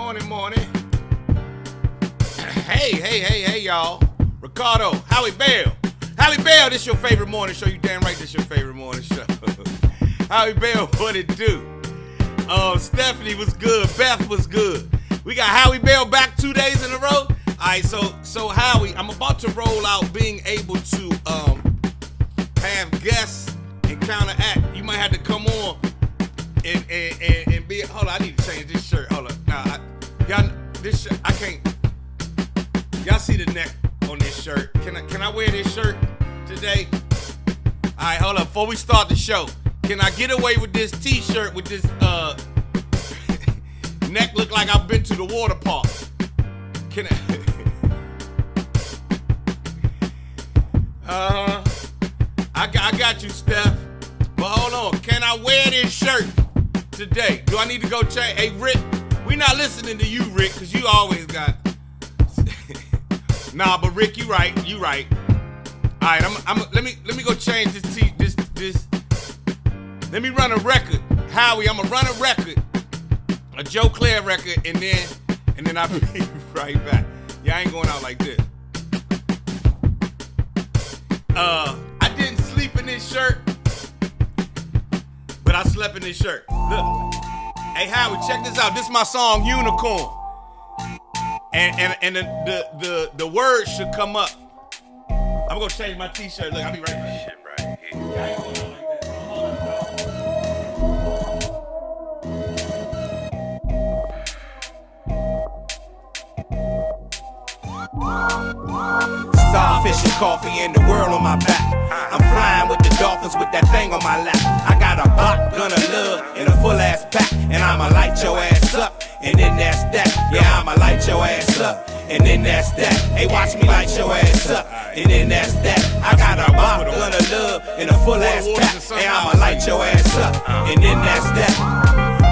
Morning. Hey, y'all. Ricardo, Howie Bell, this your favorite morning show. You damn right this your favorite morning show. Howie Bell, what it do? Stephanie was good. Beth was good. We got Howie Bell back 2 days in a row. All right, so Howie, I'm about to roll out being able to have guests and counteract. You might have to come on and be. Hold on, I need to change this shirt. Hold on, y'all, this shirt I can't. Y'all see the neck on this shirt? Can I wear this shirt today? All right, hold up. Before we start the show, can I get away with this T-shirt with this neck look like I've been to the water park? Can I? I got you, Steph. But hold on. Can I wear this shirt today? Do I need to go check? Hey, Rick, we not listening to you, Rick, because you always got. Nah, but Rick, you right. All right, let me go change this. Let me run a record, Howie. I'm gonna run a record, a Joe Clair record, and then I'll be right back. Yeah, I ain't going out like this. I didn't sleep in this shirt, but I slept in this shirt. Look, hey Howie, check this out. This is my song Unicorn. And the words should come up. I'm gonna change my T-shirt. Look, I'll be right back. Shit, right here. Starfish and coffee and the world on my back. I'm flying with the dolphins with that thing on my lap. I got a bot, gonna love, and a full ass pack. And I'ma light your ass up, and then that's that. Yeah, I'ma light your ass up, and then that's that. Hey, watch me light your ass up, and then that's that. I got a bot, gonna love, and a full ass pack. And I'ma light your ass up, and then that's that.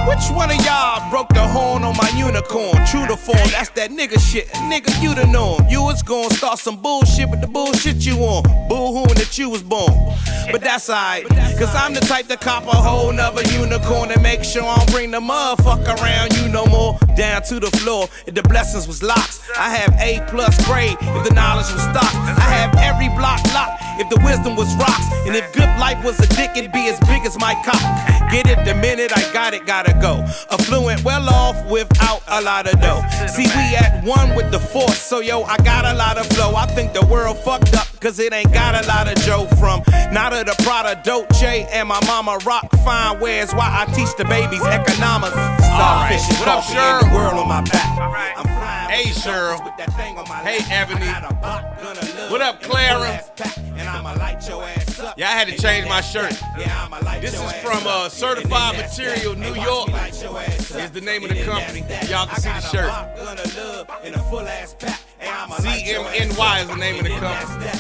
Which one of y'all broke the horn on my unicorn? True to form, that's that nigga shit. Nigga, you the norm. You was gonna start some bullshit with the bullshit you on. Boo-hooing that you was born. But that's alright, cause I'm the type to cop a whole nother unicorn and make sure I don't bring the motherfucker around you no more. Down to the floor, if the blessings was locks. I have A+ grade if the knowledge was stocks. I have every block locked if the wisdom was rocks. And if good life was a dick, it'd be as big as my cock. Get it the minute I got it, gotta go. Affluent, well off without a lot of dough. See, we at one with the force, so yo, I got a lot of flow. I think the world fucked up, cause it ain't got a lot of Joe from Nada the Prada, Dolce, and my mama rock fine wears while I teach the babies economics. Starfish and coffee and the world on my back. I'm flying. Hey, Cheryl. Hey, Ebony. What up, Clara? Yeah, I had to change my shirt. This is from Certified Material, New York. Is the name of the company. Y'all can see the shirt. CMNY is the name of the company.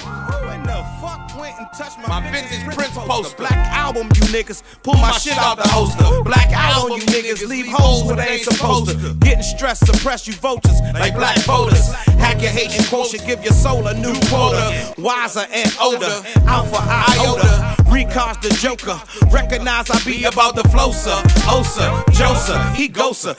My vintage Prince poster. Black album, you niggas. Pull my shit out the holster. Black album, you niggas. Leave hoes where they ain't supposed to. Getting stressed, suppress you vultures like black voters. Hack your Haitian quotient, give your soul a new quota. Wiser and older. Alpha iota. Recast the Joker. Recognize I be about the flosa. Osa, Josa, he gosa.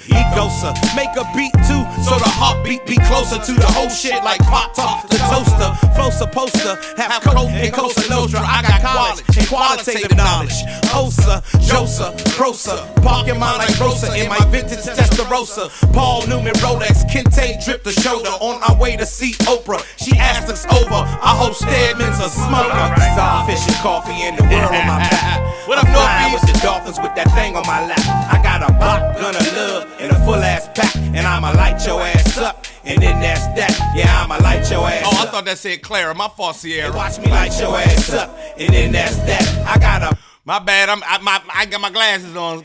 Make a beat too, so the heartbeat be closer to the whole shit like Pop Top, the toaster. Flow supposed to have coke and Cosa Nostra. I got college and qualitative knowledge. Osa, Josa, Prosa. Parking mine like Rosa in my vintage Testarossa. Paul Newman Rolex, Kente drip the shoulder. On our way to see Oprah. She asked us over. I hope Stedman's a smoker. Starfish and coffee and the world on my back. What up, Northeast? With the dolphins with that thing on my lap. I got a bot, gonna love, and a full ass pack. And I'ma light your ass up, and then that's that. Yeah, I'ma light your ass up. Oh, I thought that said Clara. My fault, Sierra. Watch me light your ass up, and then that's that. I got a. My bad. I got my glasses on,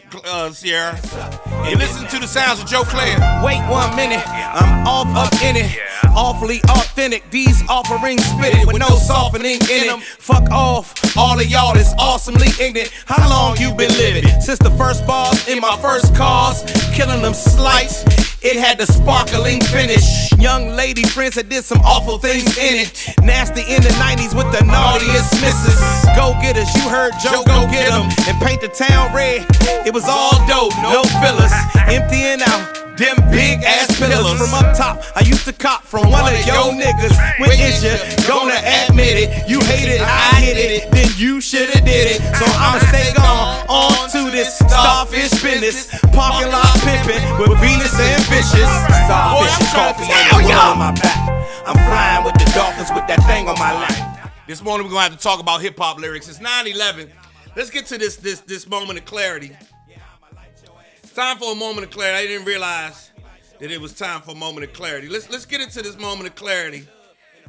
Sierra. You listen to the sounds of Joe Clair. Wait 1 minute, I'm off up in it. Awfully authentic, these offerings spit it with no softening in it. Fuck off, all of y'all is awesomely ignorant. How long you been living? Since the first bars in my first cars, killing them slights. It had the sparkling finish. Young lady friends that did some awful things in it. Nasty in the 90s with the naughtiest misses. Go getters, you heard Joe, go get 'em. And paint the town red. It was all dope, no fillers. Emptying out Them big ass pillars from up top. I used to cop from one of your niggas. When is you gonna admit it? You hate it, I hit it, then you shoulda did it. So I'ma stay gone on to this starfish business. Parking lot pimping with Venus and Vicious. Starfish and coffee and the world on my back. I'm flying with the dolphins with that thing on my lap. This morning we're gonna have to talk about hip hop lyrics. It's 9/11. Let's get to this moment of clarity. It's time for a moment of clarity. I didn't realize that it was time for a moment of clarity. Let's get into this moment of clarity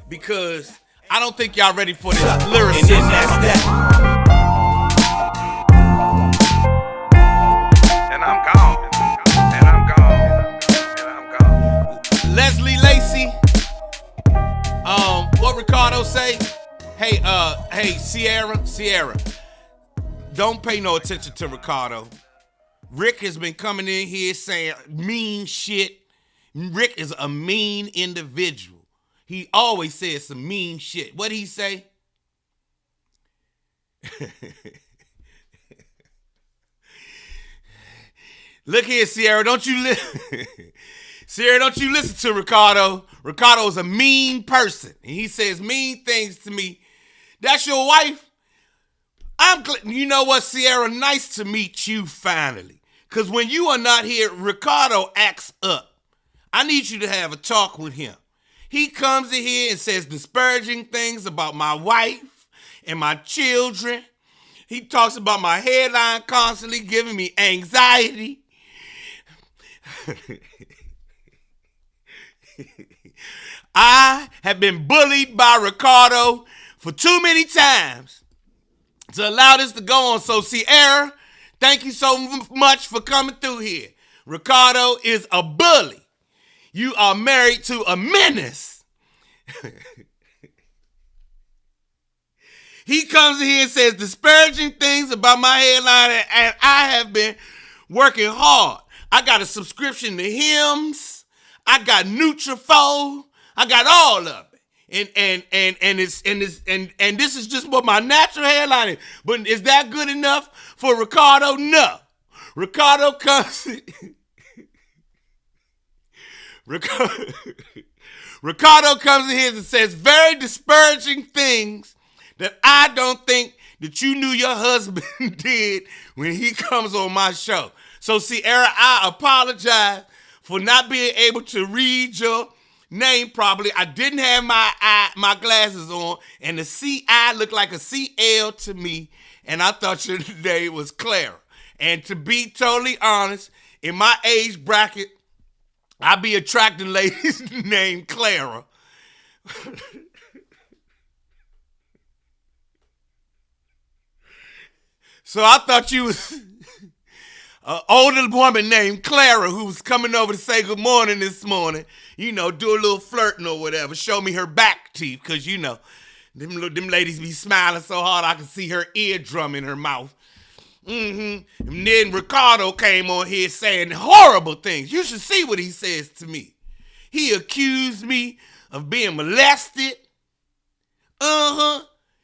because I don't think y'all ready for this lyricism. And that's that. And I'm gone. And I'm gone. And I'm gone. Leslie Lacey. What Ricardo say? Hey, Sierra. Don't pay no attention to Ricardo. Rick has been coming in here saying mean shit. Rick is a mean individual. He always says some mean shit. What'd he say? Look here, Sierra, don't you listen to Ricardo. Ricardo is a mean person. And he says mean things to me. That's your wife? You know what, Sierra? Nice to meet you finally. Because when you are not here, Ricardo acts up. I need you to have a talk with him. He comes in here and says disparaging things about my wife and my children. He talks about my hairline constantly, giving me anxiety. I have been bullied by Ricardo for too many times to allow this to go on. So, Sierra, thank you so much for coming through here. Ricardo is a bully. You are married to a menace. He comes in here and says disparaging things about my headline, and I have been working hard. I got a subscription to Hims. I got Nutrafol. I got all of it. And this is just what my natural hairline is. But is that good enough for Ricardo? No. Ricardo comes in here and says very disparaging things that I don't think that you knew your husband did when he comes on my show. So, Sierra, I apologize for not being able to read your name properly. I didn't have my glasses on, and the CI looked like a CL to me, and I thought your name was Clair. And to be totally honest, in my age bracket, I be attracting ladies named Clara. So I thought you was an older woman named Clara who was coming over to say good morning this morning. You know, do a little flirting or whatever. Show me her back teeth, because, you know, them ladies be smiling so hard I can see her eardrum in her mouth. And then Ricardo came on here saying horrible things. You should see what he says to me. He accused me of being molested.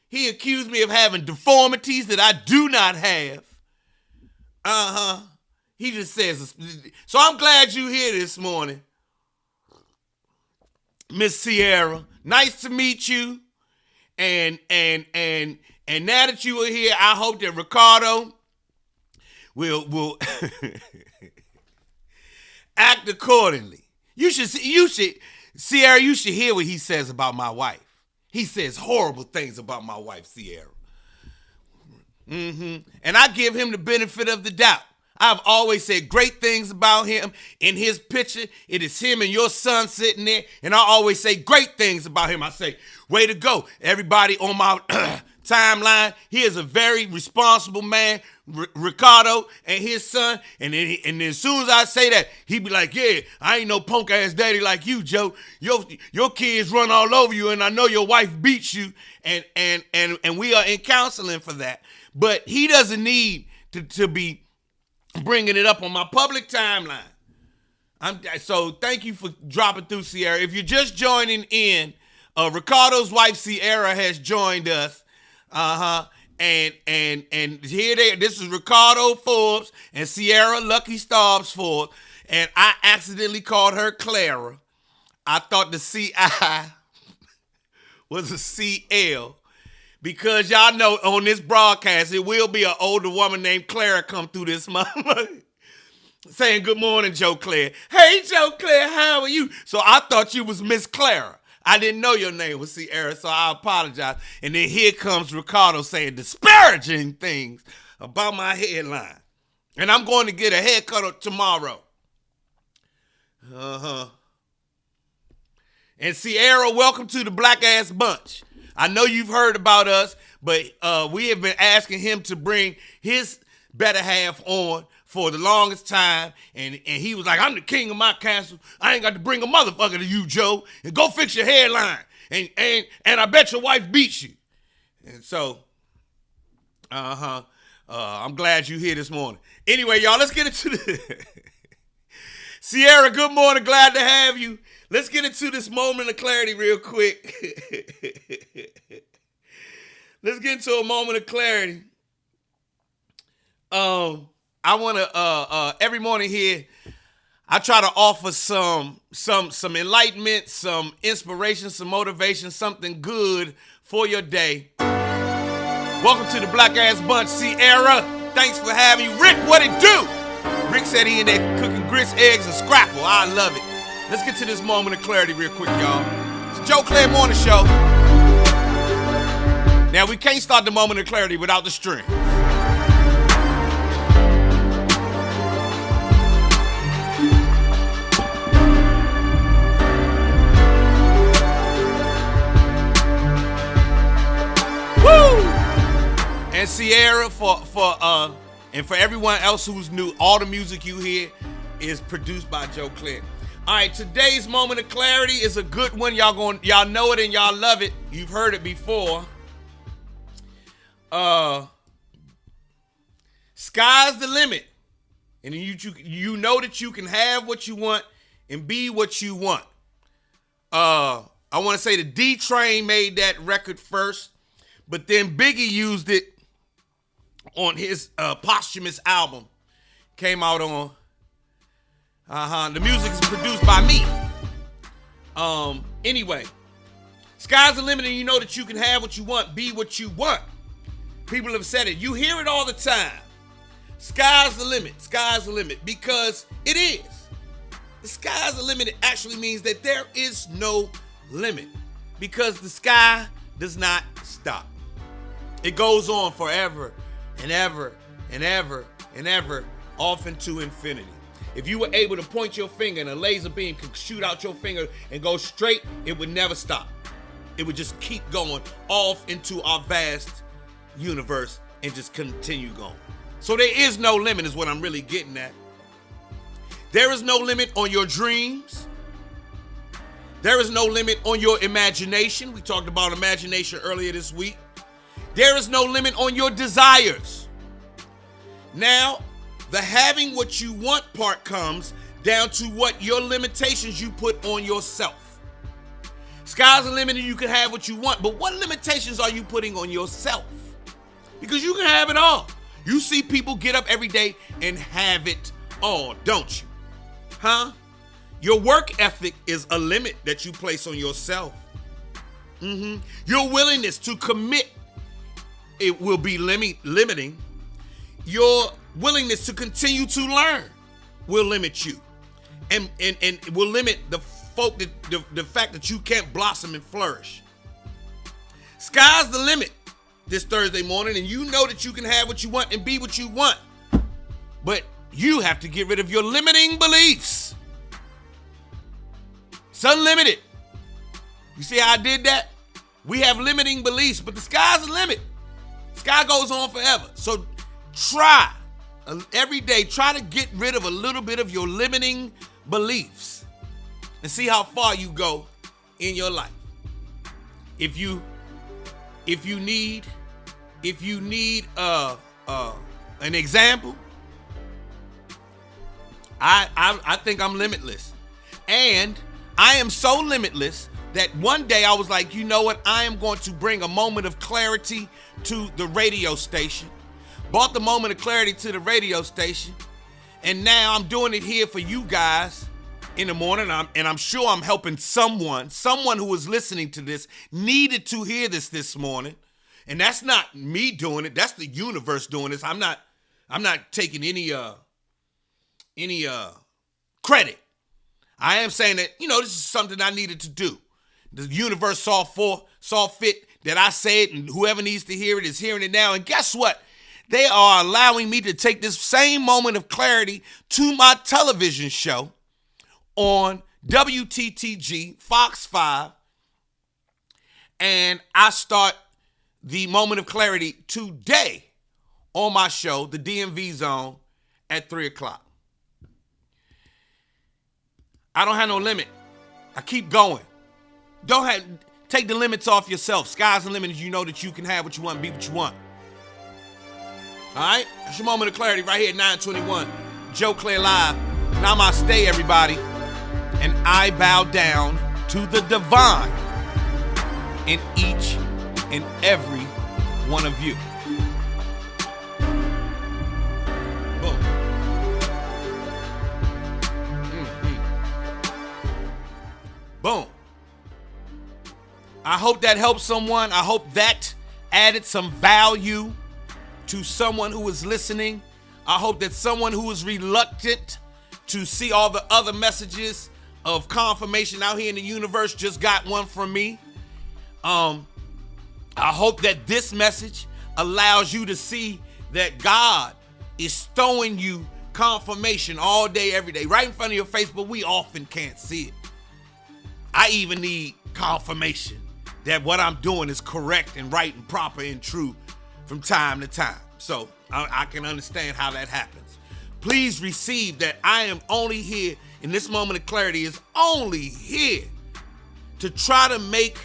He accused me of having deformities that I do not have. He just says, so I'm glad you're here this morning, Miss Sierra. Nice to meet you. And now that you are here, I hope that Ricardo will act accordingly. Sierra, you should hear what he says about my wife. He says horrible things about my wife, Sierra. And I give him the benefit of the doubt. I've always said great things about him. In his picture, it is him and your son sitting there, and I always say great things about him. I say, way to go. Everybody on my timeline, he is a very responsible man, Ricardo and his son. And then as soon as I say that, he be like, yeah, I ain't no punk ass daddy like you, Joe. Your kids run all over you, and I know your wife beats you, and we are in counseling for that. But he doesn't need to be bringing it up on my public timeline. So thank you for dropping through, Sierra. If you're just joining in, Ricardo's wife Sierra has joined us. And here this is Ricardo Forbes and Sierra Lucky Starbs Forbes. And I accidentally called her Clara. I thought the CI was a CL. Because y'all know on this broadcast, it will be an older woman named Clara come through this motherfucker saying, good morning, Joe Clair. Hey, Joe Clair, how are you? So I thought you was Miss Clara. I didn't know your name was Sierra, so I apologize. And then here comes Ricardo saying disparaging things about my headline. And I'm going to get a haircut tomorrow. And Sierra, welcome to the Black Ass Bunch. I know you've heard about us, but we have been asking him to bring his better half on for the longest time, and he was like, I'm the king of my castle. I ain't got to bring a motherfucker to you, Joe, and go fix your hairline, and I bet your wife beats you. And so, I'm glad you're here this morning. Anyway, y'all, let's get into the Sierra, good morning, glad to have you. Let's get into this moment of clarity real quick. Let's get into a moment of clarity. I want to every morning here, I try to offer some enlightenment, some inspiration, some motivation, something good for your day. Welcome to the Black Ass Bunch, Sierra. Thanks for having me. Rick, what it do? Rick said he in there cooking grits, eggs, and scrapple. I love it. Let's get to this moment of clarity real quick, y'all. It's Joe Clair Morning Show. Now, we can't start the moment of clarity without the string. Woo! And Sierra, and for everyone else who's new, all the music you hear is produced by Joe Clair. All right, today's moment of clarity is a good one. Y'all know it and y'all love it. You've heard it before. Sky's the limit. And you know that you can have what you want and be what you want. I want to say the D-Train made that record first, but then Biggie used it on his posthumous album. Came out on the music is produced by me. Anyway, sky's the limit, and you know that you can have what you want, be what you want. People have said it. You hear it all the time. Sky's the limit. Sky's the limit, because it is. The sky's the limit. It actually means that there is no limit, because the sky does not stop. It goes on forever and ever and ever and ever, off into infinity. If you were able to point your finger and a laser beam could shoot out your finger and go straight, it would never stop. It would just keep going off into our vast universe and just continue going. So there is no limit is what I'm really getting at. There is no limit on your dreams. There is no limit on your imagination. We talked about imagination earlier this week. There is no limit on your desires. Now, the having what you want part comes down to what your limitations you put on yourself. Sky's the limit and you can have what you want, but what limitations are you putting on yourself? Because you can have it all. You see people get up every day and have it all, don't you? Huh? Your work ethic is a limit that you place on yourself. Your willingness to commit, it will be limiting. Your willingness to continue to learn will limit you, and will limit the fact that you can't blossom and flourish. Sky's the limit this Thursday morning, and you know that you can have what you want and be what you want, but you have to get rid of your limiting beliefs. It's unlimited. You see how I did that? We have limiting beliefs, but the sky's the limit. Sky goes on forever. So try every day, try to get rid of a little bit of your limiting beliefs and see how far you go in your life. If you need an example, I think I'm limitless. And I am so limitless that one day I was like, you know what? I am going to bring a moment of clarity to the radio station. Brought the moment of clarity to the radio station. And now I'm doing it here for you guys in the morning. And I'm sure I'm helping someone who was listening to this needed to hear this morning. And that's not me doing it. That's the universe doing this. I'm not taking any credit. I am saying that, this is something I needed to do. The universe saw fit that I say it, and whoever needs to hear it is hearing it now. And guess what? They are allowing me to take this same moment of clarity to my television show on WTTG, Fox 5. And I start the moment of clarity today on my show, the DMV Zone, at 3 o'clock. I don't have no limit. I keep going. Take the limits off yourself. Sky's the limit. You know that you can have what you want, be what you want. All right? That's your moment of clarity right here at 9:21. Joe Clair Live. Namaste, everybody. And I bow down to the divine in each and every one of you. Boom. Boom. I hope that helped someone. I hope that added some value to someone who is listening. I hope that someone who is reluctant to see all the other messages of confirmation out here in the universe just got one from me. I hope that this message allows you to see that God is throwing you confirmation all day, every day, right in front of your face, but we often can't see it. I even need confirmation that what I'm doing is correct and right and proper and true from time to time. So I can understand how that happens. Please receive that I am only here in this moment of clarity, is only here to try to make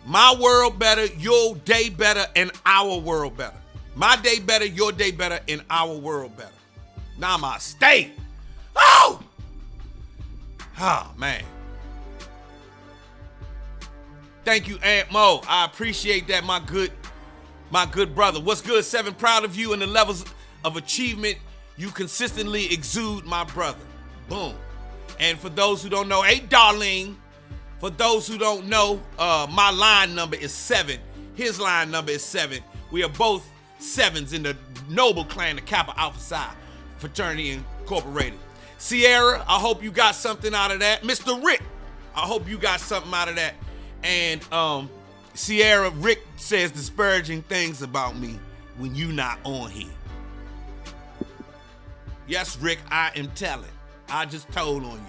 my world better, your day better, and our world better. My day better, your day better, and our world better. Namaste. Oh! Oh, man. Thank you, Aunt Mo. I appreciate that, my good brother. What's good, Seven? Proud of you and the levels of achievement you consistently exude, my brother. Boom. And for those who don't know, hey, darling. For those who don't know, my line number is 7. His line number is 7. We are both 7s in the noble clan, the Kappa Alpha Psi Fraternity Incorporated. Sierra, I hope you got something out of that. Mr. Rick, I hope you got something out of that. And Sierra, Rick says disparaging things about me when you not on here. Yes, Rick, I am telling. I just told on you.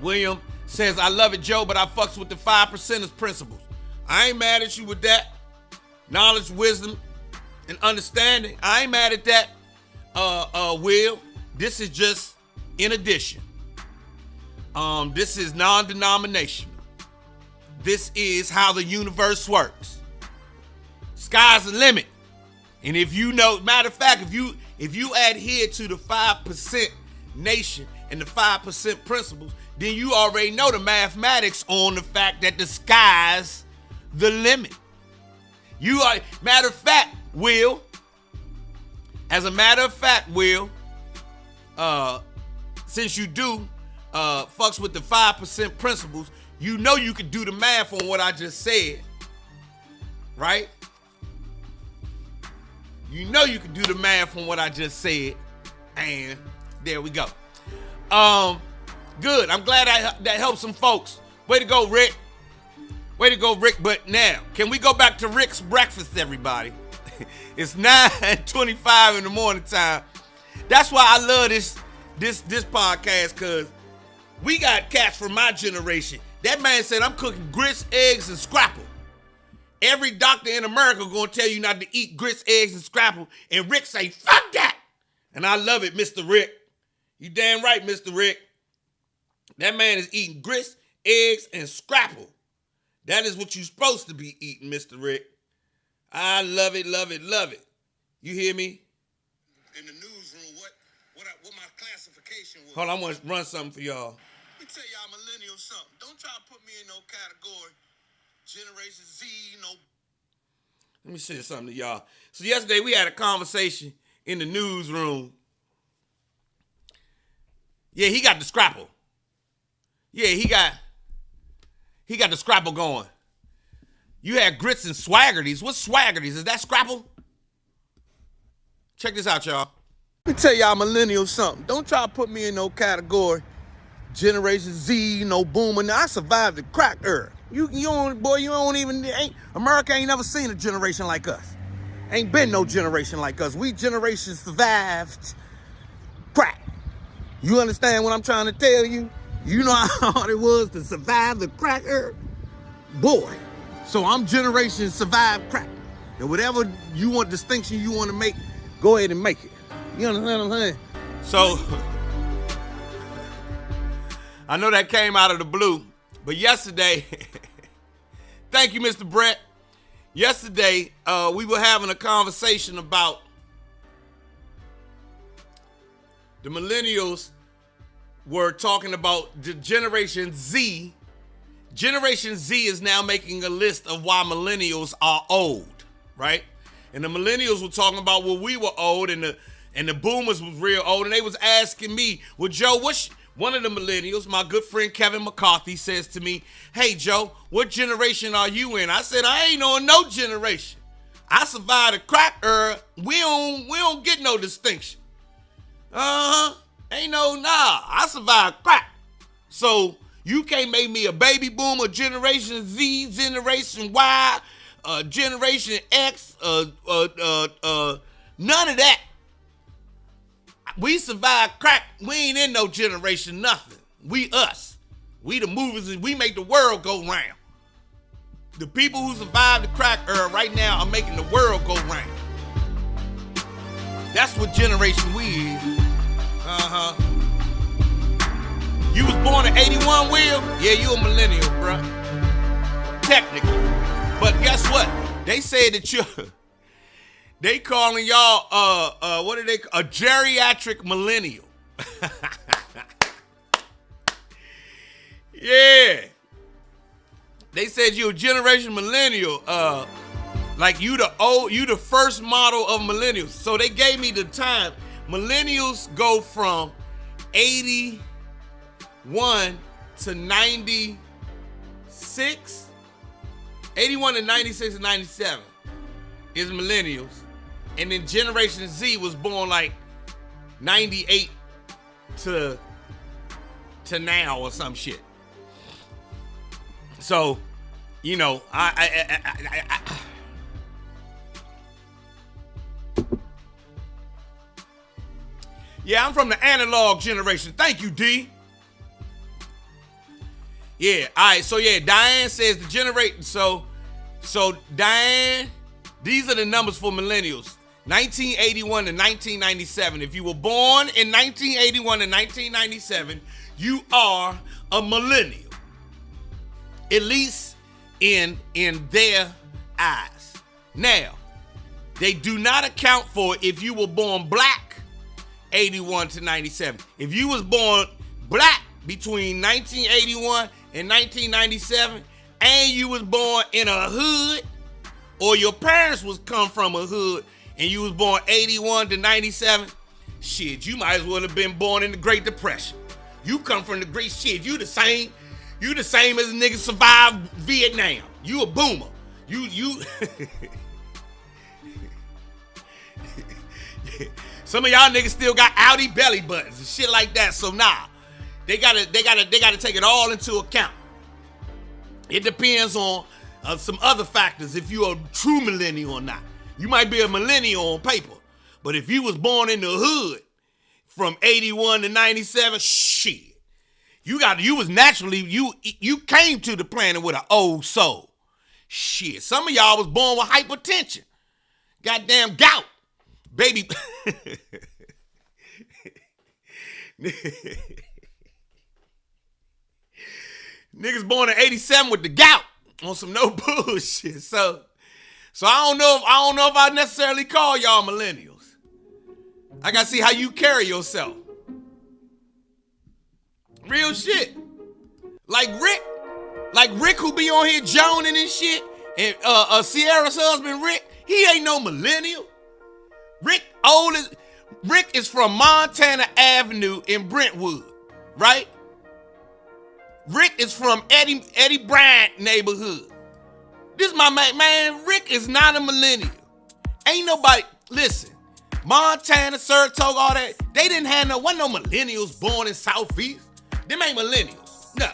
William says, I love it, Joe, but I fucks with the 5%ers principles. I ain't mad at you with that. Knowledge, wisdom, and understanding. I ain't mad at that, Will. This is just in addition. This is non-denominational. This is how the universe works. Sky's the limit. And if you know, matter of fact, if you adhere to the 5% nation and the 5% principles, then you already know the mathematics on the fact that the sky's the limit. You are, matter of fact, Will, since you do fucks with the 5% principles, you know you could do the math on what I just said, right? You know you can do the math on what I just said, and there we go. Good. I'm glad that helped some folks. Way to go, Rick. Way to go, Rick. But now, can we go back to Rick's breakfast, everybody? It's 9:25 in the morning time. That's why I love this podcast, because we got cats from my generation. That man said, I'm cooking grits, eggs, and scrapple. Every doctor in America gonna tell you not to eat grits, eggs, and scrapple. And Rick say, fuck that. And I love it, Mr. Rick. You damn right, Mr. Rick. That man is eating grits, eggs, and scrapple. That is what you're supposed to be eating, Mr. Rick. I love it, love it, love it. You hear me? In the newsroom, what my classification was. Hold on, I want to run something for y'all. Let me tell y'all millennials something. Don't try to put me in no category. Generation Z, Let me say something to y'all. So yesterday we had a conversation in the newsroom. Yeah, he got the scrapple. Yeah, he got the scrapple going. You had grits and swaggerties. What's swaggerties? Is that scrapple? Check this out, y'all. Let me tell y'all millennials something. Don't try to put me in no category. Generation Z, no boomer. Now I survived the crack era. You don't even, America ain't never seen a generation like us. Ain't been no generation like us. We generation survived crack. You understand what I'm trying to tell you? You know how hard it was to survive the crack era? Boy. So I'm generation survive crack. And whatever you want distinction you want to make, go ahead and make it. You understand what I'm saying? So I know that came out of the blue, but yesterday, thank you, Mr. Brett. Yesterday, we were having a conversation about the millennials were talking about the Generation Z. Generation Z is now making a list of why millennials are old, right? And the millennials were talking about when we were old and the boomers was real old. And they was asking me, well, Joe, one of the millennials, my good friend Kevin McCarthy, says to me, hey, Joe, what generation are you in? I said, I ain't on no generation. I survived the crack era. We don't get no distinction. Ain't no, nah. I survived crack. So you can't make me a baby boomer, Generation Z, Generation Y, Generation X, none of that. We survived crack. We ain't in no generation nothing. We us. We the movers and we make the world go round. The people who survived the crack era right now are making the world go round. That's what generation we is. You was born in 81, Will? Yeah, you a millennial, bruh. Technically. But guess what? They said that they calling y'all, what are they? A geriatric millennial. Yeah. They said you a generation millennial. Like you the first model of millennials. So they gave me the time. Millennials go from 81 to 96. 81 to 96 and 97 is millennials. And then Generation Z was born like 98 to now or some shit. So, you know, yeah, I'm from the analog generation. Thank you, D. Yeah, all right. So yeah, Diane says the generation. So Diane, these are the numbers for millennials. 1981 to 1997. If you were born in 1981 to 1997, you are a millennial. At least in their eyes. Now, they do not account for if you were born black 81 to 97. If you was born black between 1981 and 1997, and you was born in a hood, or your parents was come from a hood, and you was born 81 to 97, shit, you might as well have been born in the Great Depression. You come from the great shit. You the same as a nigga survived Vietnam. You a boomer. You Some of y'all niggas still got Audi belly buttons and shit like that. So nah. They gotta take it all into account. It depends on some other factors if you're a true millennial or not. You might be a millennial on paper, but if you was born in the hood from 81 to 97, shit. You came to the planet with an old soul. Shit. Some of y'all was born with hypertension. Goddamn gout. Baby. Niggas born in 87 with the gout on some no bullshit. So I don't know if I necessarily call y'all millennials. I gotta see how you carry yourself. Real shit. Like Rick who be on here joning and shit, and Sierra's husband Rick, He ain't no millennial. Rick is from Montana Avenue in Brentwood, right? Rick is from Eddie Bryant neighborhood. This is my man. Rick is not a millennial. Ain't nobody, listen, Montana, Saratoga, all that, they didn't have wasn't no millennials born in Southeast. Them ain't millennials. No.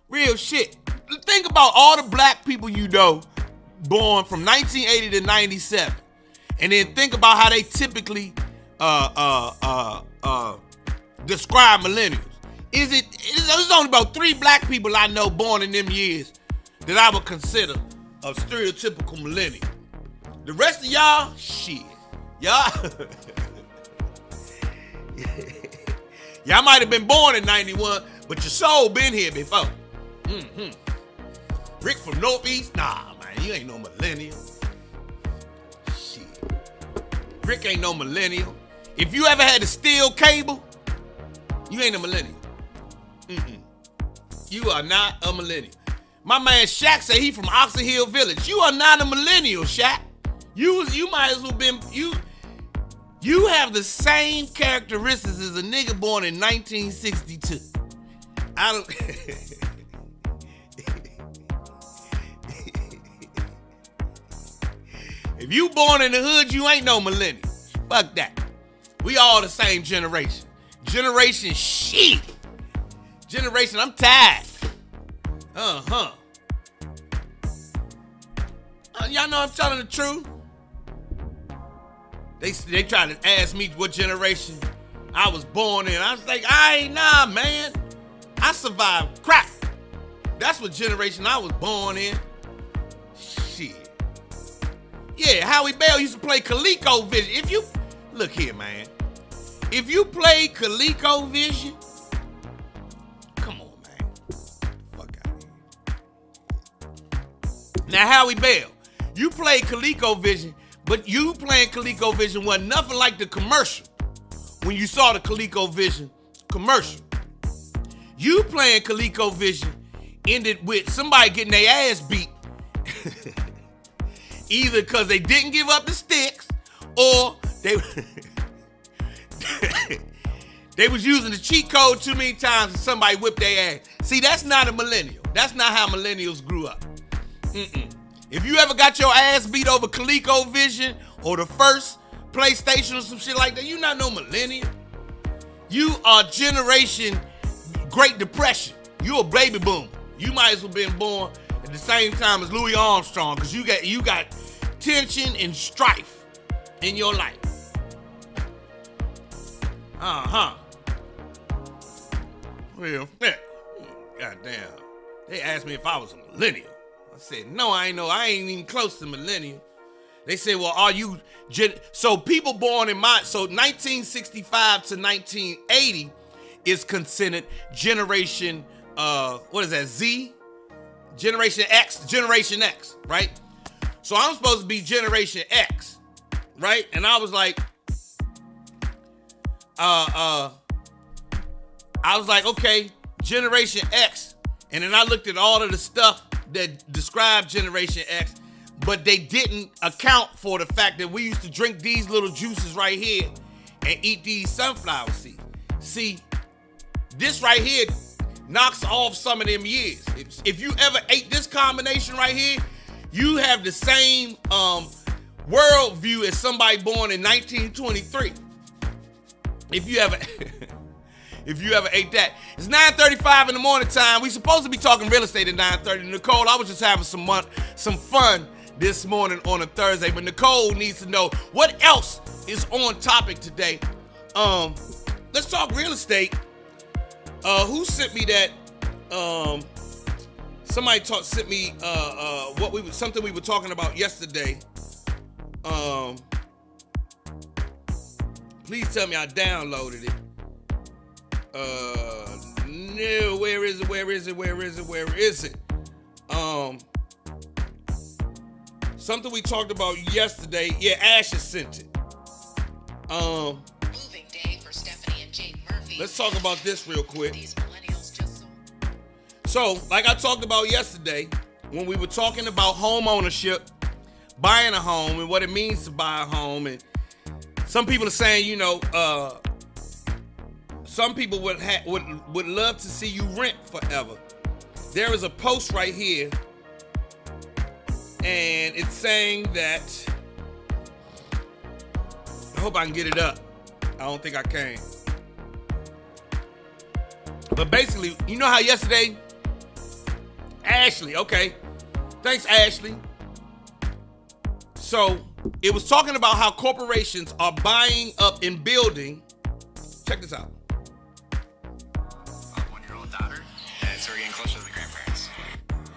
Real shit. Think about all the black people you know born from 1980 to 97. And then think about how they typically describe millennials. There's only about 3 black people I know born in them years that I would consider a stereotypical millennial. The rest of y'all, shit. Y'all might have been born in 91, but your soul been here before. Rick from Northeast? Nah, man, you ain't no millennial. Shit. Rick ain't no millennial. If you ever had to steal cable, you ain't a millennial. You are not a millennial. My man Shaq say he from Oxon Hill Village. You are not a millennial, Shaq. You might as well been you have the same characteristics as a nigga born in 1962. I don't If you born in the hood, you ain't no millennial. Fuck that. We all the same generation. Generation shit. Generation, I'm tired. Y'all know I'm telling the truth. They try to ask me what generation I was born in. I was like, nah, man. I survived crack. That's what generation I was born in. Shit. Yeah, Howie Bell used to play ColecoVision. Look here, man. If you play ColecoVision, come on, man. Fuck out here. Now, Howie Bell, you played ColecoVision, but you playing ColecoVision wasn't nothing like the commercial when you saw the ColecoVision commercial. You playing ColecoVision ended with somebody getting their ass beat either because they didn't give up the sticks or they was using the cheat code too many times and somebody whipped their ass. See, that's not a millennial. That's not how millennials grew up. If you ever got your ass beat over ColecoVision or the first PlayStation or some shit like that, you not no millennial. You are generation Great Depression. You a baby boomer. You might as well been born at the same time as Louis Armstrong because you got tension and strife in your life. Well, goddamn. They asked me if I was a millennial. I said, no, I ain't even close to millennial. They said, well, are you, so people born in 1965 to 1980 is considered generation, what is that, Z? Generation X, right? So I'm supposed to be Generation X, right? And I was like, okay, Generation X. And then I looked at all of the stuff that described Generation X, but they didn't account for the fact that we used to drink these little juices right here and eat these sunflower seeds. See, this right here knocks off some of them years. If you ever ate this combination right here, you have the same worldview as somebody born in 1923. If you ever ate that. It's 9:35 in the morning time. We supposed to be talking real estate at 9:30. Nicole, I was just having some fun this morning on a Thursday, but Nicole needs to know what else is on topic today. Let's talk real estate. Who sent me that? Somebody sent me something we were talking about yesterday. Please tell me I downloaded it. No, where is it? Something we talked about yesterday. Yeah, Asher sent it. Moving day for Stephanie and Jake Murphy. Let's talk about this real quick. These millennials just So, like I talked about yesterday, when we were talking about home ownership, buying a home, and what it means to buy a home, and some people are saying, some people would love to see you rent forever. There is a post right here, and it's saying that, I hope I can get it up. I don't think I can. But basically, you know how yesterday, Ashley, okay. Thanks, Ashley. So, it was talking about how corporations are buying up and building. Check this out. A 1-year-old daughter, and so we're getting closer to the grandparents.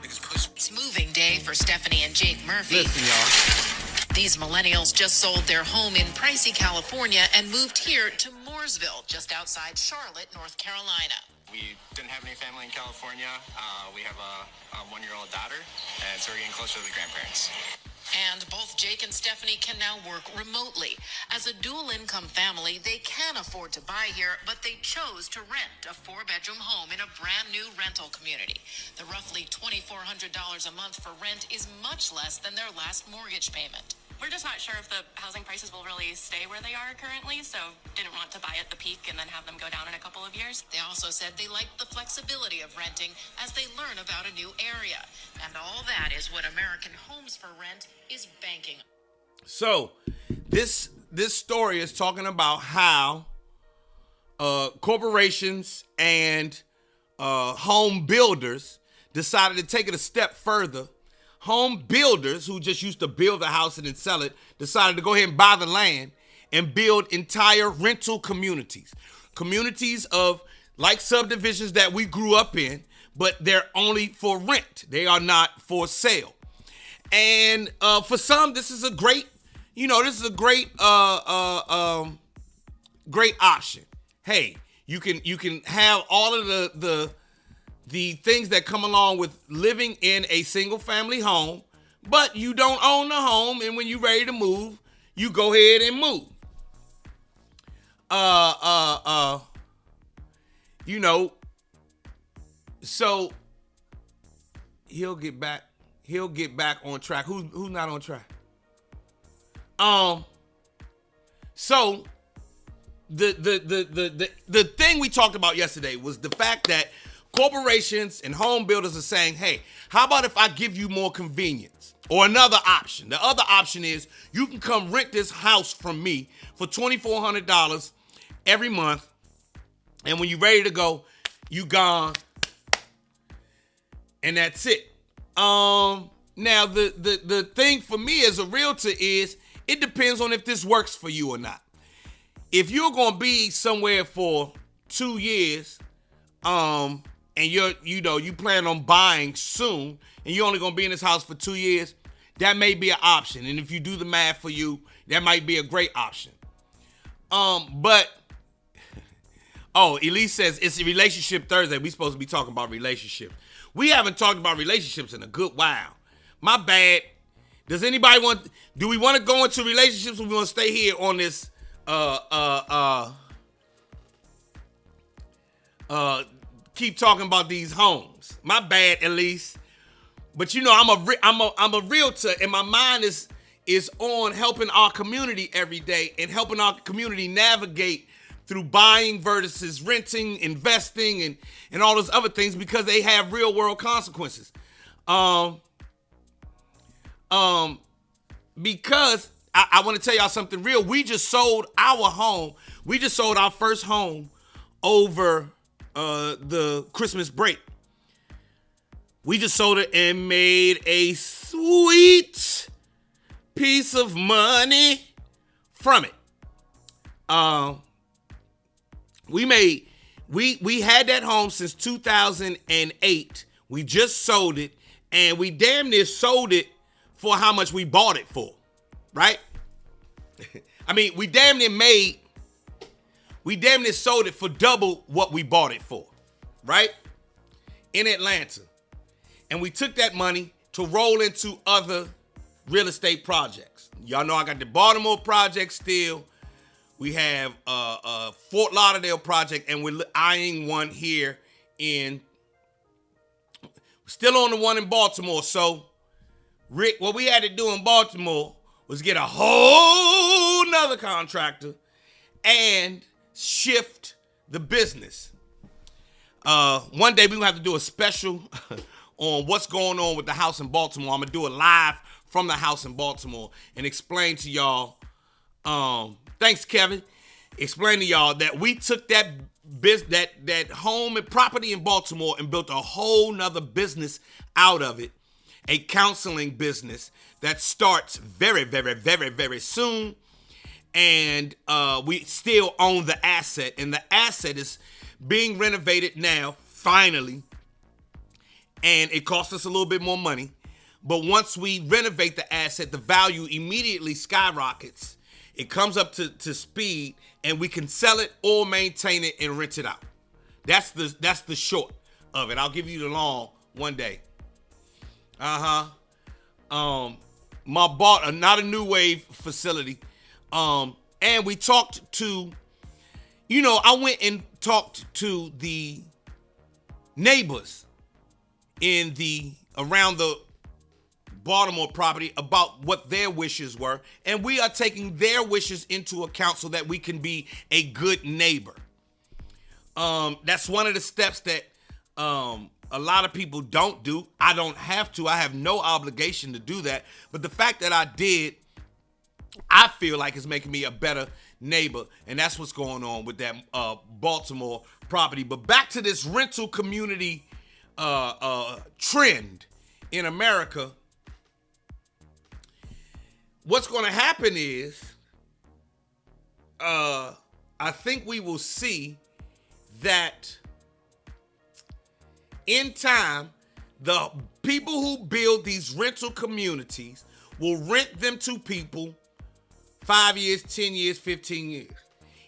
It's moving day for Stephanie and Jake Murphy. Listen, y'all. These millennials just sold their home in pricey California and moved here to Mooresville, just outside Charlotte, North Carolina. We didn't have any family in California. We have a 1-year-old daughter, and so we're getting closer to the grandparents. And both Jake and Stephanie can now work remotely. As a dual-income family, they can afford to buy here, but they chose to rent a 4-bedroom home in a brand-new rental community. The roughly $2,400 a month for rent is much less than their last mortgage payment. We're just not sure if the housing prices will really stay where they are currently, so didn't want to buy at the peak and then have them go down in a couple of years. They also said they like the flexibility of renting as they learn about a new area. And all that is what American Homes for Rent is banking. So, this story is talking about how corporations and home builders decided to take it a step further. Home builders who just used to build a house and then sell it decided to go ahead and buy the land and build entire rental communities. Communities of like subdivisions that we grew up in, but they're only for rent. They are not for sale. And for some, this is a great, great option. Hey, you can have all of the things that come along with living in a single family home, but you don't own the home, and when you're ready to move, you go ahead and move. So he'll get back on track. Who's not on track? So the thing we talked about yesterday was the fact that corporations and home builders are saying, hey, how about if I give you more convenience? Or another option. The other option is you can come rent this house from me for $2,400 every month. And when you're ready to go, you gone. And that's it. Now, the thing for me as a realtor is it depends on if this works for you or not. If you're going to be somewhere for 2 years, and you plan on buying soon, and you're only gonna be in this house for 2 years, that may be an option. And if you do the math for you, that might be a great option. Elise says it's a relationship Thursday. We supposed to be talking about relationships. We haven't talked about relationships in a good while. My bad. Do we want to go into relationships, or we want to stay here on this keep talking about these homes? My bad, Elise. But I'm a realtor, and my mind is on helping our community every day and helping our community navigate through buying versus renting, investing, and all those other things, because they have real world consequences. Because I want to tell y'all something real. We just sold our home. We just sold our first home over the Christmas break. We just sold it and made a sweet piece of money from it. We had that home since 2008. We just sold it, and we damn near sold it for how much we bought it for, right? I mean, we damn near sold it for double what we bought it for, right? In Atlanta. And we took that money to roll into other real estate projects. Y'all know I got the Baltimore project still. We have a Fort Lauderdale project, and we're eyeing one here in Still on the one in Baltimore. So, Rick, what we had to do in Baltimore was get a whole nother contractor and shift the business. One day we will have to do a special on what's going on with the house in Baltimore. I'm gonna do it live from the house in Baltimore and explain to y'all. Thanks, Kevin. Explain to y'all that we took that home and property in Baltimore and built a whole nother business out of it, a counseling business that starts very, very, very, very soon. And we still own the asset, and the asset is being renovated now, finally. And it costs us a little bit more money. But once we renovate the asset, the value immediately skyrockets. It comes up to speed, and we can sell it or maintain it and rent it out. That's the short of it. I'll give you the long one day. My bought not a new wave facility. And we talked to, I went and talked to the neighbors around the Baltimore property about what their wishes were, and we are taking their wishes into account so that we can be a good neighbor. That's one of the steps that a lot of people don't do. I don't have to. I have no obligation to do that. But the fact that I did, I feel like it's making me a better neighbor, and that's what's going on with that Baltimore property. But back to this rental community trend in America. What's going to happen is, I think we will see that in time, the people who build these rental communities will rent them to people 5 years, 10 years, 15 years.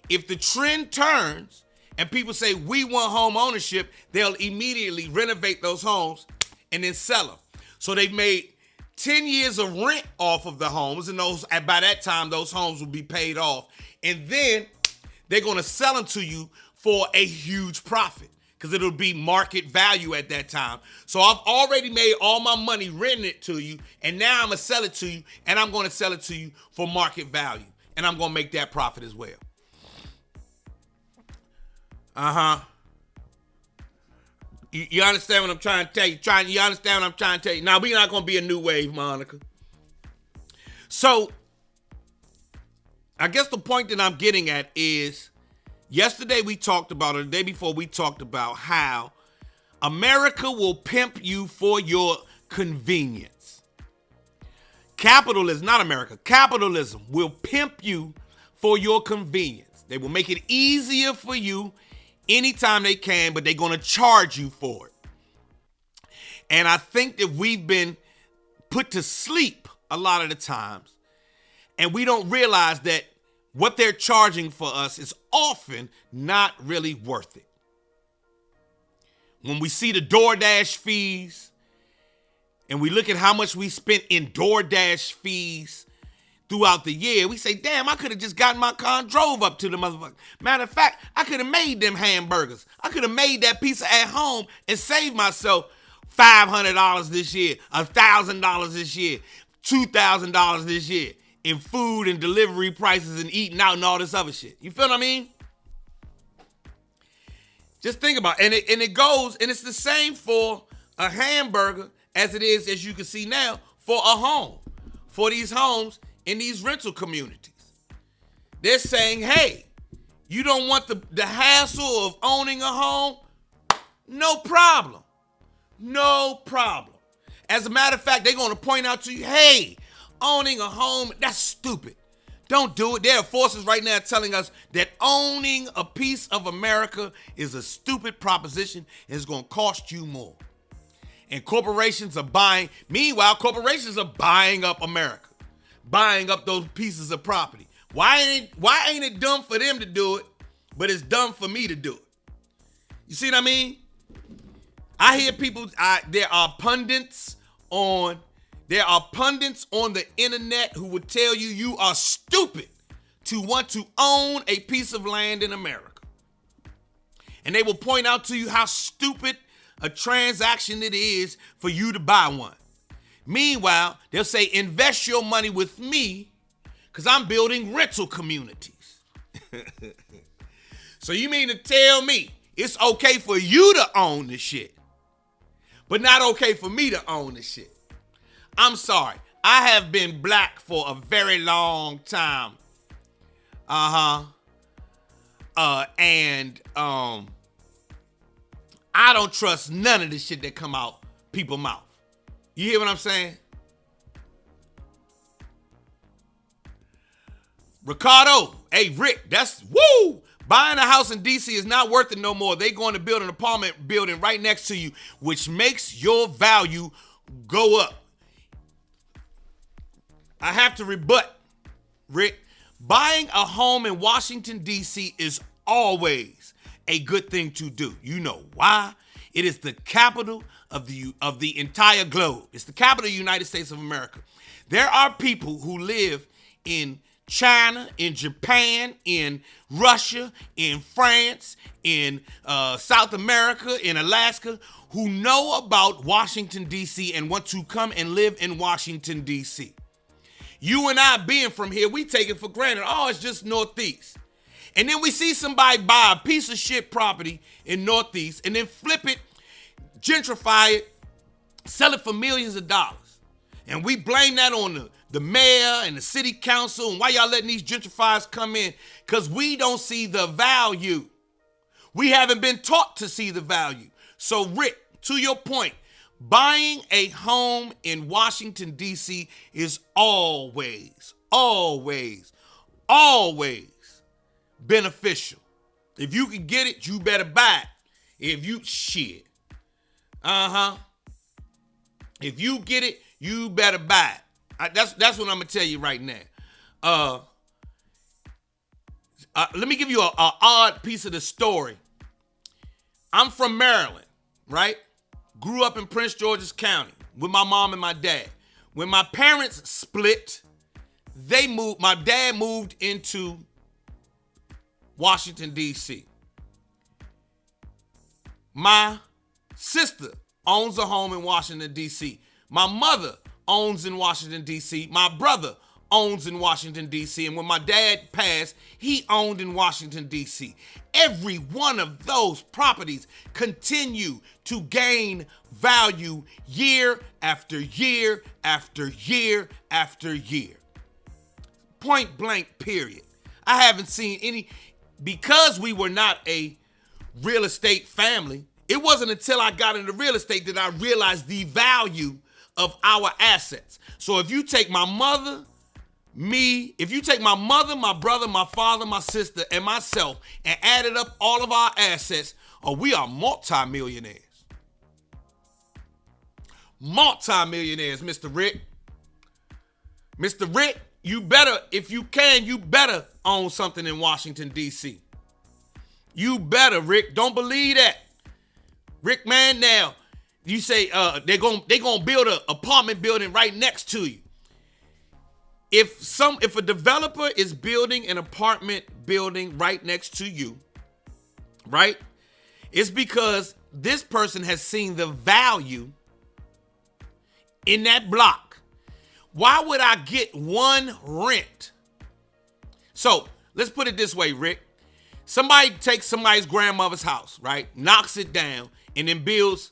If the trend turns and people say we want home ownership, they'll immediately renovate those homes and then sell them. So they've made 10 years of rent off of the homes, and by that time, those homes will be paid off. And then they're going to sell them to you for a huge profit because it'll be market value at that time. So I've already made all my money renting it to you, and now I'm going to sell it to you, and I'm going to sell it to you for market value, and I'm going to make that profit as well. You understand what I'm trying to tell you? You understand what I'm trying to tell you? Now, we're not going to be a new wave, Monica. So, I guess the point that I'm getting at is, yesterday we talked about, or the day before we talked about how America will pimp you for your convenience. Capitalism, not America, capitalism will pimp you for your convenience. They will make it easier for you anytime they can, but they're going to charge you for it. And I think that we've been put to sleep a lot of the times, and we don't realize that what they're charging for us is often not really worth it. When we see the DoorDash fees, and we look at how much we spent in DoorDash fees throughout the year, we say, damn, I could have just gotten my car and drove up to the motherfucker. Matter of fact, I could have made them hamburgers. I could have made that pizza at home and saved myself $500 this year, $1,000 this year, $2,000 this year in food and delivery prices and eating out and all this other shit. You feel what I mean? Just think about it. And it goes, and it's the same for a hamburger as it is, as you can see now, for a home. For these homes in these rental communities. They're saying, hey, you don't want the hassle of owning a home? No problem. No problem. As a matter of fact, they're going to point out to you, hey, owning a home, that's stupid. Don't do it. There are forces right now telling us that owning a piece of America is a stupid proposition and it's going to cost you more. And corporations are buying, meanwhile, corporations are buying up America, buying up those pieces of property. Why ain't it dumb for them to do it, but it's dumb for me to do it? You see what I mean? I hear people, there are pundits on the internet who would tell you you are stupid to want to own a piece of land in America. And they will point out to you how stupid a transaction it is for you to buy one. Meanwhile, they'll say, invest your money with me because I'm building rental communities. So you mean to tell me it's okay for you to own the shit, but not okay for me to own the shit? I'm sorry. I have been black for a very long time. And I don't trust none of the shit that come out people's mouth. You hear what I'm saying? Ricardo, hey Rick, that's woo! Buying a house in DC is not worth it no more. They going to build an apartment building right next to you, which makes your value go up. I have to rebut, Rick. Buying a home in Washington, D.C. is always a good thing to do. You know why? It is the capital of the entire globe. It's the capital of the United States of America. There are people who live in China, in Japan, in Russia, in France, in South America, in Alaska, who know about Washington, D.C. and want to come and live in Washington, D.C. You and I being from here, we take it for granted. Oh, it's just Northeast. And then we see somebody buy a piece of shit property in Northeast and then flip it, gentrify it, sell it for millions of dollars. And we blame that on the mayor and the city council and why y'all letting these gentrifiers come in? Because we don't see the value. We haven't been taught to see the value. So Rick, to your point, buying a home in Washington, D.C. is always beneficial. If you can get it, you better buy it. If you, shit. If you get it, you better buy it. That's what I'm going to tell you right now. Let me give you an odd piece of the story. I'm from Maryland, right? Grew up in Prince George's County with my mom and my dad. When my parents split, my dad moved into Washington, D.C. My sister owns a home in Washington, D.C. My mother owns in Washington, D.C. My brother owns in Washington, D.C. And when my dad passed, he owned in Washington, D.C. Every one of those properties continue to gain value year after year after year after year. Point blank, period. I haven't seen any, because we were not a real estate family. It wasn't until I got into real estate that I realized the value of our assets. So if you take my mother, if you take my mother, my brother, my father, my sister, and myself and added up all of our assets, we are multimillionaires. Multimillionaires, Mr. Rick. Mr. Rick, you better, if you can, you better own something in Washington, D.C. You better, Rick. Don't believe that. Rick, man, now, you say they're gonna build an apartment building right next to you. If a developer is building an apartment building right next to you, right, it's because this person has seen the value in that block. Why would I get one rent? So let's put it this way, Rick. Somebody takes somebody's grandmother's house, right, knocks it down, and then builds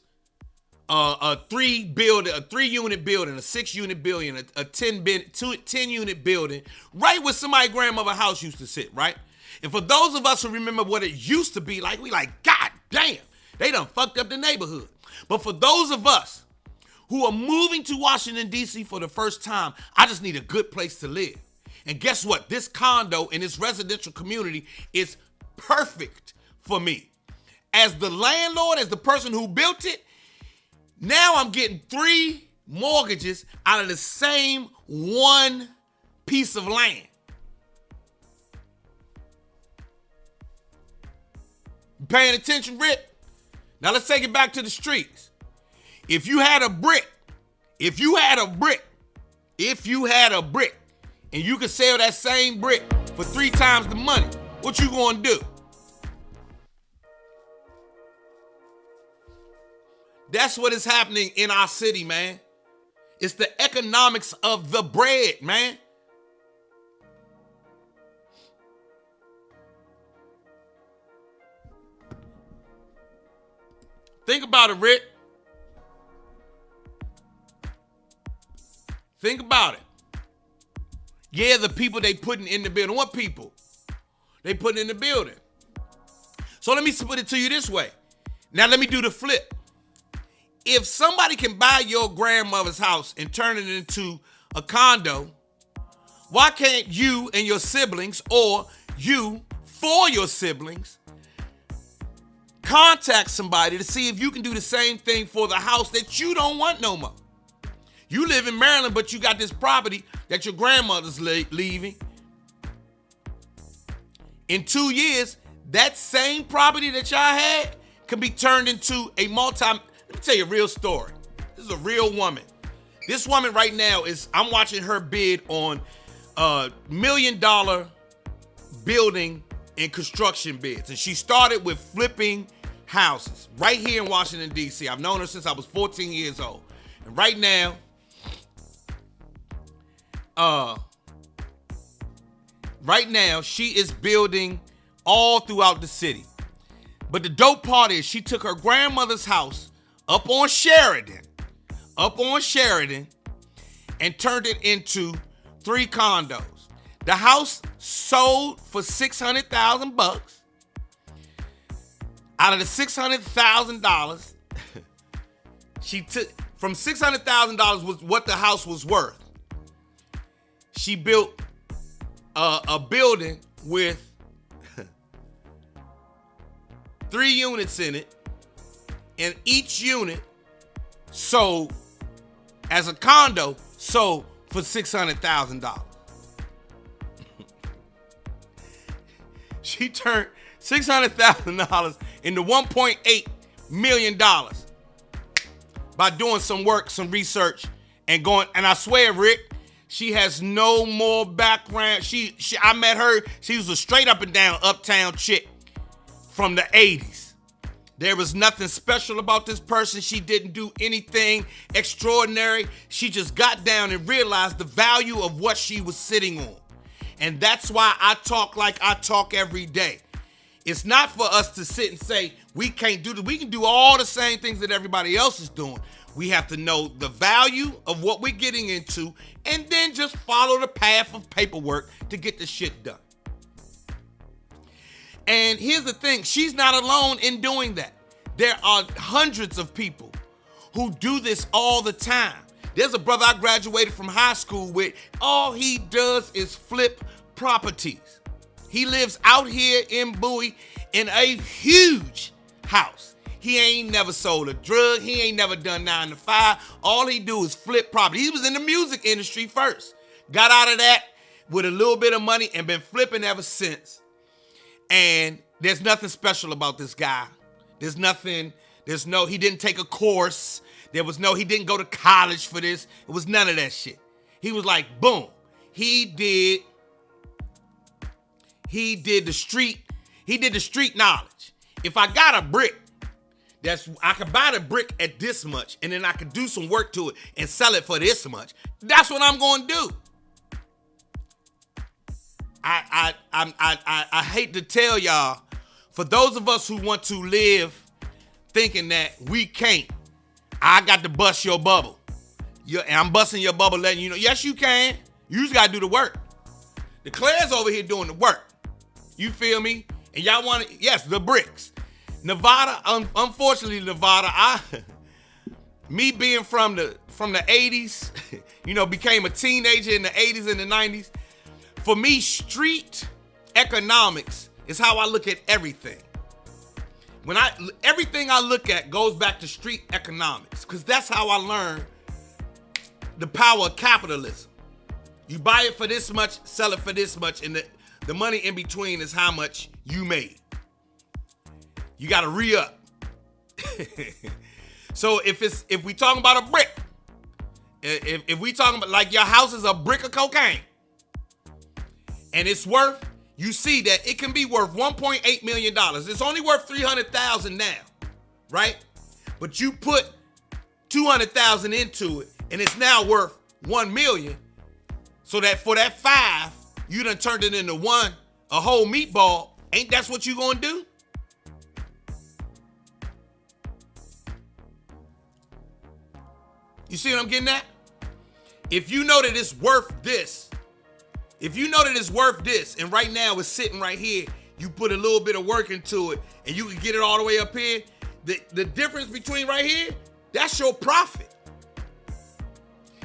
a 3-unit building, a 6-unit building, a 10-unit building, right where somebody's grandmother's house used to sit, right? And for those of us who remember what it used to be like, we like, God damn, they done fucked up the neighborhood. But for those of us who are moving to Washington, D.C. for the first time, I just need a good place to live. And guess what? This condo in this residential community is perfect for me. As the landlord, as the person who built it, now I'm getting 3 mortgages out of the same one piece of land. You paying attention, Rick? Now let's take it back to the streets. If you had a brick, and you could sell that same brick for 3 times the money, what you gonna do? That's what is happening in our city, man. It's the economics of the bread, man. Think about it, Rick. Think about it. Yeah, the people they putting in the building. What people? They putting in the building. So let me put it to you this way. Now let me do the flip. If somebody can buy your grandmother's house and turn it into a condo, why can't you and your siblings, or you for your siblings, contact somebody to see if you can do the same thing for the house that you don't want no more? You live in Maryland, but you got this property that your grandmother's leaving. In 2 years, that same property that y'all had can be turned into a Let me tell you a real story. This is a real woman. This woman right now I'm watching her bid on $1 million building and construction bids. And she started with flipping houses right here in Washington, D.C. I've known her since I was 14 years old. And right now, she is building all throughout the city. But the dope part is she took her grandmother's house up on Sheridan, and turned it into 3 condos. The house sold for $600,000. Out of the $600,000, she took from $600,000 was what the house was worth. She built a building with 3 units in it, and each unit sold as a condo, sold for $600,000. She turned $600,000 into $1.8 million by doing some work, some research, and going. And I swear, Rick, she has no more background. I met her. She was a straight up and down uptown chick from the 80s. There was nothing special about this person. She didn't do anything extraordinary. She just got down and realized the value of what she was sitting on. And that's why I talk like I talk every day. It's not for us to sit and say, we can't do this. We can do all the same things that everybody else is doing. We have to know the value of what we're getting into and then just follow the path of paperwork to get the shit done. And here's the thing, she's not alone in doing that. There are hundreds of people who do this all the time. There's a brother I graduated from high school with. All he does is flip properties. He lives out here in Bowie in a huge house. He ain't never sold a drug. He ain't never done 9 to 5. All he do is flip property. He was in the music industry first. Got out of that with a little bit of money and been flipping ever since. And there's nothing special about this guy. He didn't take a course. He didn't go to college for this. It was none of that shit. He was like, boom. He did the street knowledge. If I got a brick, I could buy the brick at this much, and then I could do some work to it and sell it for this much. That's what I'm going to do. I hate to tell y'all, for those of us who want to live thinking that we can't, I got to bust your bubble. And I'm busting your bubble, letting you know, yes, you can. You just got to do the work. The Clair's over here doing the work. You feel me? And y'all want to, yes, the bricks. Nevada, unfortunately, Nevada, me being from the 80s, became a teenager in the 80s and the 90s. For me, street economics is how I look at everything. Everything I look at goes back to street economics, because that's how I learned the power of capitalism. You buy it for this much, sell it for this much, and the money in between is how much you made. You got to re-up. So if we talking about a brick, if we talking about like your house is a brick of cocaine, and it's worth, you see that it can be worth $1.8 million. It's only worth $300,000 now, right? But you put $200,000 into it, and it's now worth $1 million. So that for that 5, you done turned it into a whole meatball. Ain't that's what you gonna do? You see what I'm getting at? If you know that it's worth this, and right now it's sitting right here, you put a little bit of work into it, and you can get it all the way up here, the difference between right here, that's your profit.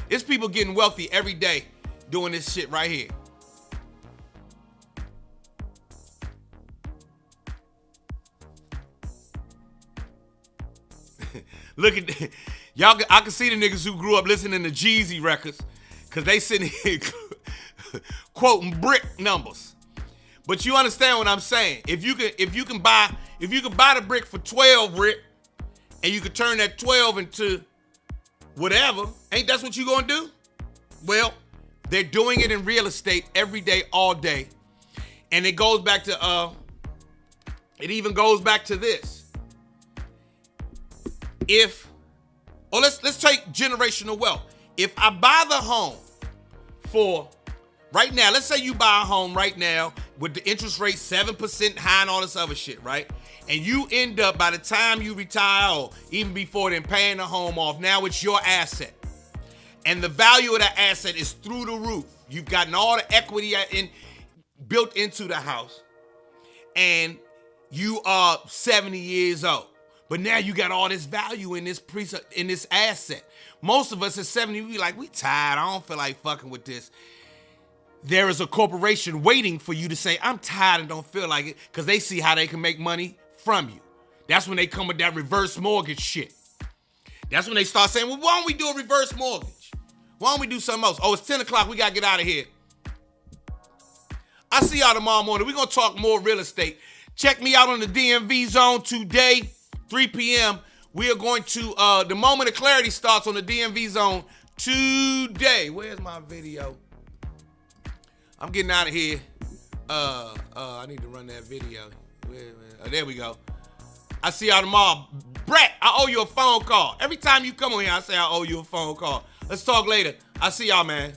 It's people getting wealthy every day doing this shit right here. Look at y'all. I can see the niggas who grew up listening to Cleezy records, cause they sitting here quoting brick numbers. But you understand what I'm saying? If you can buy the brick for 12 brick, and you can turn that 12 into whatever, ain't that's what you gonna do? Well, they're doing it in real estate every day, all day, and it goes back to it even goes back to this. Let's take generational wealth. If I buy the home for right now, let's say you buy a home right now with the interest rate 7% high and all this other shit, right? And you end up, by the time you retire or even before then, paying the home off. Now it's your asset. And the value of that asset is through the roof. You've gotten all the equity built into the house. And you are 70 years old. But now you got all this value in this asset. Most of us at 70, we like, we tired. I don't feel like fucking with this. There is a corporation waiting for you to say, I'm tired and don't feel like it, because they see how they can make money from you. That's when they come with that reverse mortgage shit. That's when they start saying, well, why don't we do a reverse mortgage? Why don't we do something else? Oh, it's 10 o'clock. We got to get out of here. I'll see y'all tomorrow morning. We're going to talk more real estate. Check me out on the DMV zone today. 3 p.m. We are going to, the moment of clarity starts on the DMV zone today. Where's my video? I'm getting out of here. I need to run that video. Oh, there we go. I see y'all tomorrow. Brett, I owe you a phone call. Every time you come on here, I say I owe you a phone call. Let's talk later. I see y'all, man.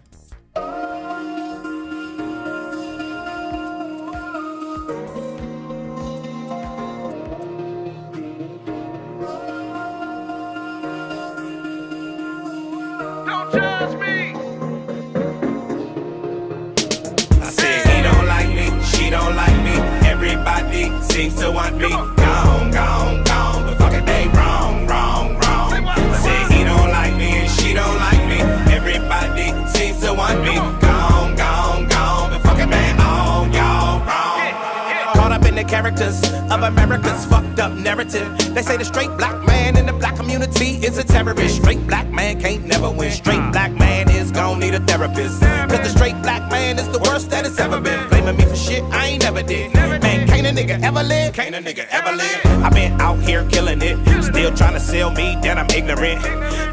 Seems to want me gone, gone, gone, but fucking they wrong, wrong, wrong. Say he don't like me and she don't like me. Everybody seems to want me gone, gone, gone, but fucking man, all y'all wrong. Caught up in the characters of America's fucked up narrative. They say the straight black man in the black community is a terrorist. Straight black man can't never win. Straight black man is gon' need a therapist. Cause the straight black man is the worst that it's ever been. Blaming me for shit I ain't never did. Man, can't a nigga ever live? Can't a nigga ever live? I've been out here killing it, still trying to sell me that I'm ignorant.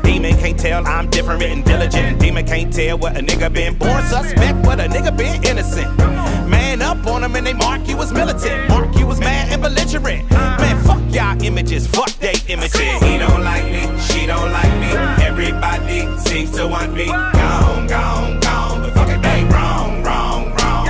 Demon can't tell I'm different and diligent. Demon can't tell what a nigga been born suspect, what a nigga been innocent. Man up on them and they mark you as militant, mark you as mad and belligerent. Man, fuck y'all images, fuck they images. He don't like me, she don't like me. Everybody seems to want me gone, gone, gone, but fucking they wrong, wrong, wrong.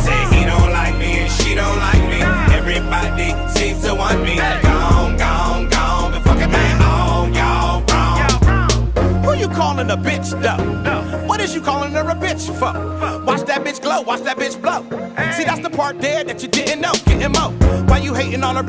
Say he don't like me and she don't like me. Everybody seems to want me gone, gone, gone, but fucking man, all y'all wrong. Who you calling a bitch though? What is you calling her a bitch for? Watch that bitch glow, watch that bitch blow. See, that's the part there that you didn't know. Getting mo. Why you hating on her?